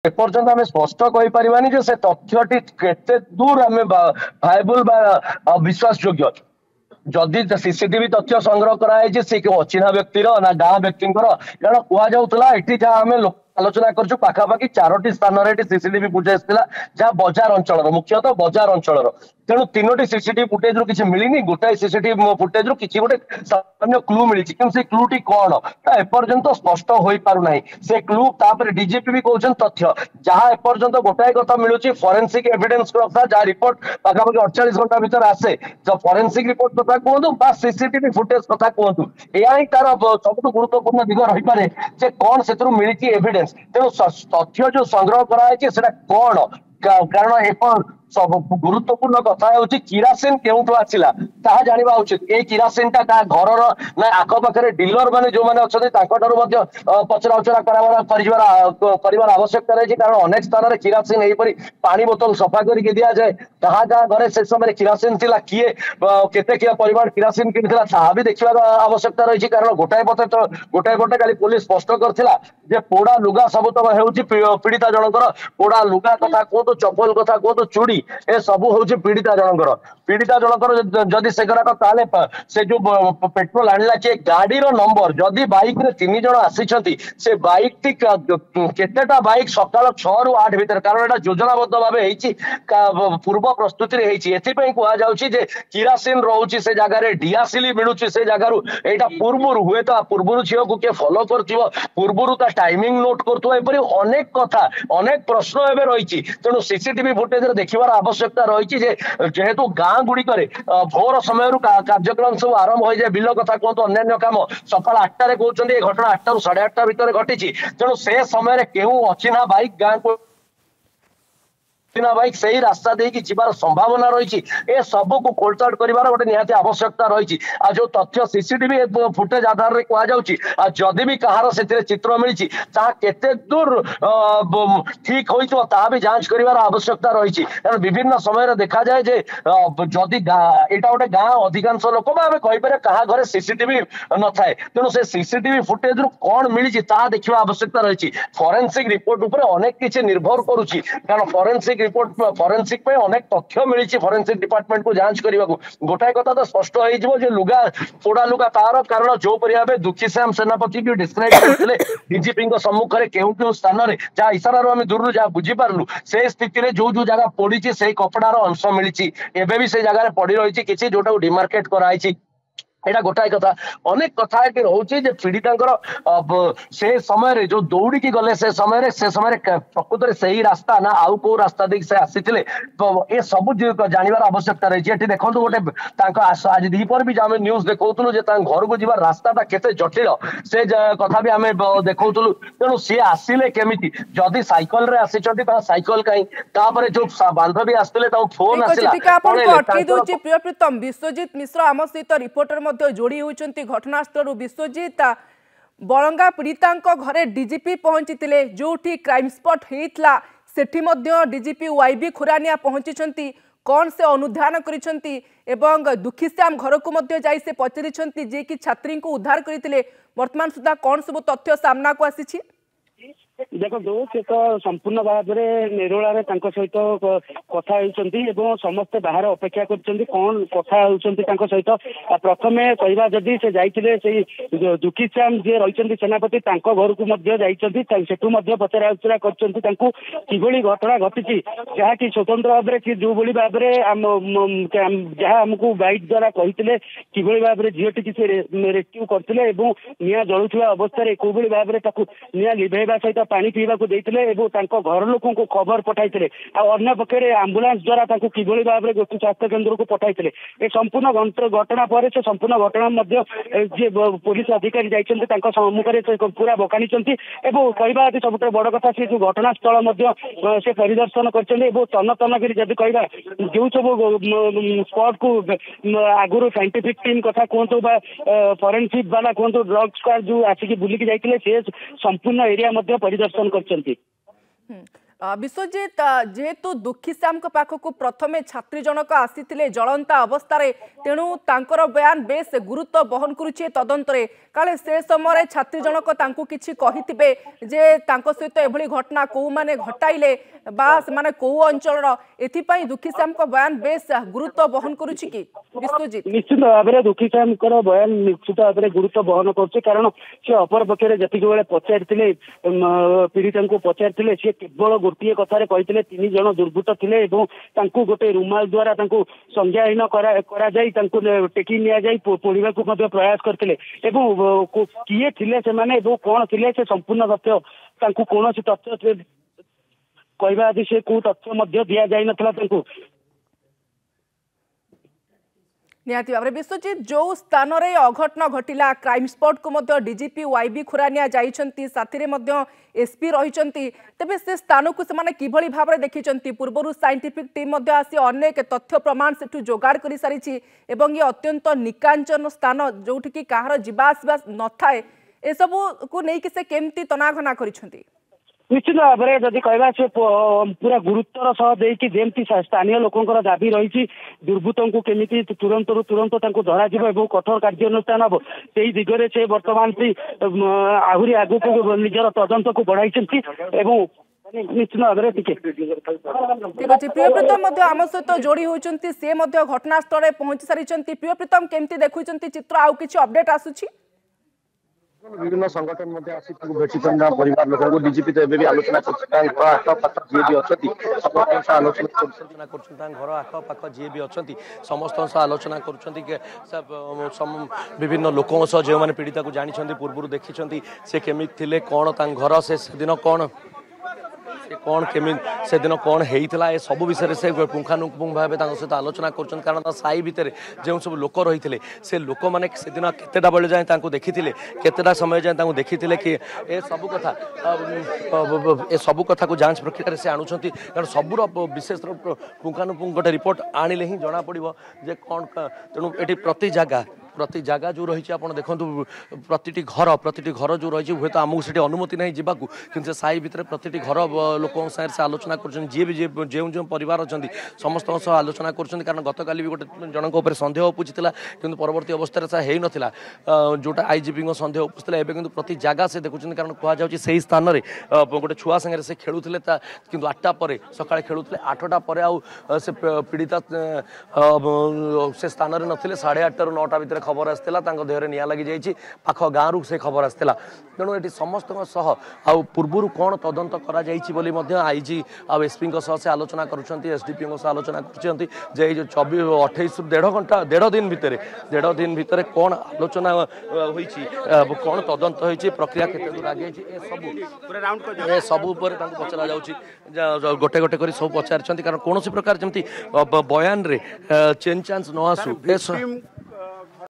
एपर्यंत आम स्पष्ट कहीपरानी जे से तथ्यटी केते दूर आम भायबुल विश्वास योग्य जदि सीसीटीवी तथ्य संग्रह कराई से अचिन्हा व्यक्तिर ना गाँ व्यक्ति कारण कहला ये जहाँ आम आलोचना कर पाखापाखि 4टी स्थान सीसीटीवी फुटेज था जहाँ बजार अंचल मुख्यतः बजार अंचल तेणु 3टी सीसीटीवी फुटेज रु किसी मिलनी गोटाए सीसीटीवी फुटेज रु किसी गोटे सामान्य क्लू मिली कि से क्लूटी कौन एपर्यंत स्पष्ट हो पारना से क्लू तापर डीजीपी भी कहते तथ्य जहाँ एपर्यंत गोटाए कथा मिलूँ फरेनसिक एविडेंस कथा जहाँ रिपोर्ट पाखापाखि 48 घंटा भर आसे तो फरेनसिक रिपोर्ट कथा कहतु सीसीटीवी फुटेज कथा कहतु या ही तार सब गुरुत्वपूर्ण दिग रही पारे कौन से मिली एविडेंस तेणु तथ्य जो संग्रह कराई कौन कारण एक सब गुरुत्वपूर्ण कथा होची किरासिन केउठु आसिला ताहा जानिबा उचित ए किरासिनटा का घरर ना आखपाखरे डीलर माने जो माने अछथि ताको डर मध्ये पचरा उचरा करार आवश्यकता रही कारण अनेक स्थान रे किरासिन एही परी पानी बोतल सफा करके दिया जाए ताहा जा घरे से समय किरासिन थिला किए केते किया परिमाण किरासिन किनथिला ताहा भी देखिबा आवश्यकता रही कारण गोटाए गोटे काली पुलिस स्पष्ट करथिला जे पोड़ा लुगा सब तो हेउची पीड़िता जनकर पोड़ा लुगा कथा कहतो चप्पल कथा कहतो चूड़ी ए सब हूँ पीड़िता जनकर जदि से से जो पेट्रोल आणला कि गाड़ी नंबर जदि बाइक रे 3 जन आसी से बाइक टी केतेटा बाइक सकाल 6 ରୁ 8 भीतर कारण एटा योजनाबद्ध भाव पूर्व प्रस्तुति कहुचे किरासिन रोचे से जगार डिआसिल मिलूँ से जगार यहाँ पूर्वर हुए तो पूर्वर झील को किए फलो कर पूर्वर टाइमिंग नोट कर अनेक कथा अनेक प्रश्न एवं रही तेणु सीसीटीवी फुटेज देखिबार आवश्यकता रही जेहेतु गाँ गुड़िक भोर समय कार्यक्रम सब आरंभ हो जाए बिल कथा कहतु अन्य कम सकाल 8टार कहते घटना 8 ରୁ 8:30 भितर घटी तेणु से समय केउ अचिन्हा बाइक गाँ को बाइक से ही रास्ता देकी जीवार संभावना रही ए सब को खोलताड़ कर गोटे निहाती आवश्यकता रही जो तथ्य सीसीटीवी फुटेज आधार में कहुच्छी जदि भी कहार से चित्र मिली केते दूर ठीक हो भी जांच कर आवश्यकता रही कारण विभिन्न समय देखा जाए जदि यहाँ गोटे गाँ अधिकांश लोक कहीपर क्या घरे सीसीटीवी न थाए तेणु से सीसीटीवी फुटेज रु कौन मिली देखा आवश्यकता रही फरेनसिक रिपोर्ट उपर अनेक किसी निर्भर करुच्ची कारण फरेनसिक रिपोर्ट फरेनसिक पे अनेक तथ्य मिली फरेनसिक डिपार्टमेंट को जांच करने को गोटाए कथा तो स्पष्ट हो लुगा पोड़ा लुगा तार कारण जो भाव दुखी श्याम सेनापति की डिस्क्राइब करते डीजीपी सम्मुख में केउ केउ स्थान में जहाँ इशारा आम दूर जहाँ बुझीपारू से स्थिति में जो जगह पड़ी से कपड़ार अंश मिली एवं भी से जगह पड़ रही किसी जोटा डिमार्केट कराई एटा गोटाए कथा अनेक कथा रोचे पीड़िता से समय जो दौड़ी गले से समय प्रकृत से ही रास्ता ना आउ को रास्ता देख से आसी ए सब जानवर आवश्यकता रही देखो गोटे आज दीपर भी आम न्यूज देखो घर को जीवार रास्ता केते जटिल से कथा भी आम देखो तेणु सी आसिले केमी जदि साइकल रे आसी साइकल कहीं जो बांधवी आसते फोन आसला प्रियप्रीतम विश्वजीत मिश्र आम सहित रिपोर्टर जोड़ी होती घटनास्थल विश्वजीत बलंगा पीड़िता घरे डीजीपी पहुंची जो क्राइम स्पॉट होता सेठी डीजीपी वाईबी खुरानिया पहुंची कौन से अनुधान कर दुखी श्याम घर को से पचारि जे कि छात्री को उद्धार करते वर्तमान सुधा कौन सब तथ्य सामना को आसी देखो से तो संपूर्ण भाव में निरोला सहित कथा समस्ते बाहर अपेक्षा कर कौन कथा सहित प्रथम कहवा जदि से जाइए से दुखी श्याम जी रही सेनापति घर को पचरा उचरा कर घटना घटी जहाँकि स्वतंत्र भाव में जो भाव में जहाँ आमको गाइड द्वारा कहते कि भाव में झीटी की रेस्क्यू करते निआ जलुवा अवस्था कौ भाव में निआ लिभेवा सहित पानी पीवा को घर लोक को खबर पठाई अन्य पक्षे आंबुलांस द्वारा कि भाव में गोष्ठी स्वास्थ्य केन्द्र को पठाई ए संपूर्ण घटना पर से संपूर्ण घटना जी पुलिस अधिकारी जाइए सम्मुखें से पूरा बखानी कहवा सब बड़ कथा से जो घटनास्थल से परिदर्शन कर तन तन जब कहवा जो सब स्पॉट को आगुरी साइंटिफिक टीम कथा कहतु फरेनसिक वाला कहतु ड्रग स्क्वाड जो आसिक बुलिकी जाइए से संपूर्ण एरिया परिदर्शन करछंती। विश्वजित जेहेतु दुखी श्याम पाखक प्रथमे छात्री जनक आसी जलंता अवस्था तेणु तांकर बयान बेस गुरुत्व बहन करुचे तदंतरे काले से समय छात्री जनक तांकु किछि कहिथिबे जे तांको सहित एभली घटना को माने घटाइले बा माने को अंचल एथिपाई दुखी श्याम बयान बेस गुरुत्व बहन करुछि कि विश्वजित निश्चित भाव में दुखी श्याम बयान निश्चित भाव में गुरुत्व बहन कर कारण से अपर पक्षे जति बेले पचारि पीड़िता को पचारि सी केवल गोटे कथार कहते 3 जन दुर्बृत्त थे गोटे रुमाल द्वारा संज्ञाहीन टेकी नि पोड़ा प्रयास करते किए थे से कौन थे से संपूर्ण तथ्य कौन तथ्य कहवा आदि से को तथ्य दि जाई नथला निहाती भाव में विश्वजित जो स्थान रे अघटन घटिला क्राइम स्पॉट को डीजीपी वाईबी खुरानिया जाइछंती साथी रे एसपी रहिछंती तेबे से स्थान को से किभली भाव में देखिछंती पूर्वरु साइंटिफिक टीम आसी अनेक तथ्य प्रमाण सेठु जोगाड़ कर सारी एवं ये अत्यंत निकांचन स्थान जोठी कि कहार जीवा आसवा न थाए ए सब को नहीं कि से केमती तनाघना करिछंती निश्चित भाव में जदि कहवा से पूरा गुरुत्वर सह देकी जेमती स्थानीय लोकंकर दाबी रही दुर्बृत्तों को केमिति तुरंत धरा कठोर कार्यानुष्ठान हम से दिगरे से बर्तमान भी आहरी आगु निजर तदंत को बढ़ाई निश्चित भाव में ठीक अच्छे प्रियप्रीतम आम सहित जोड़ी होती सी घटनास्थल में पहुंची सारी प्रियप्रीतम केमती देखुं चित्र आउ कि अपडेट आसुची विभिन्न संगठन भेटिछन परिवार लोक डीजीपी तो एबे आलोचना आखपाख जी भी अच्छा समस्त आलोचना घर आखपाख जी भी अच्छा समस्त आलोचना कर विभिन्न लोकों जो मैंने पीड़िता को जानी पूर्व देखी से केमी थे कौन घर से दिन कौन कौन केमी से दिन कौन होता है सब विषय से पुंखानुपुंख भाव सहित आलोचना कर कारण साई भितर जो सब लोक रही से लोक मैंने से दिन केतेटा बेले जाए देखी केतेटा समय जाए देखी कि ए सब कथा ए सब कथा को जांच प्रक्रिया से आणुंट कारण सबूर विशेष पुंखानुपुंख गोटे रिपोर्ट आनिले ही जना पड़ो जे कौन तेणु ये प्रति जगह जो रही आप देखो प्रति घर जो रही हूँ तो आमको से अनुमति नहीं जावाक कि साई भितर प्रति घर लोकों से आलोचना कर जो परिवार अच्छा समस्त आलोचना कर कारण गत काली भी गोटे जनक सन्देह उपजिला कि परवर्ती अवस्था से हो नाला जोटा आईजीपी सन्देह उपजिला एवं प्रति जगह से देखुं कारण कहुच्छे से ही स्थान में गोटे छुआ सागर से खेलुले कि 8टा पर सका खेलुले 8टा पर से पीड़िता से स्थान में नथिले 8:30 ରୁ 9ଟା भितर खबर आसाला देहरे निआ लगी जाइए पाख गाँव रू से खबर आसाला तेणु ये समस्त पूर्व कौन तदंत कर आईजी आ एसपी से आलोचना कर एसडीपी आलोचना कर 28 1.5 दिन भितर कौन आलोचना कौन तदंत हो प्रक्रिया केते दूर आगे सब पचरा जा गोटे गोटे कर सब पचार कारण कौन प्रकार जमी बयान रे चेंज चांस न आसू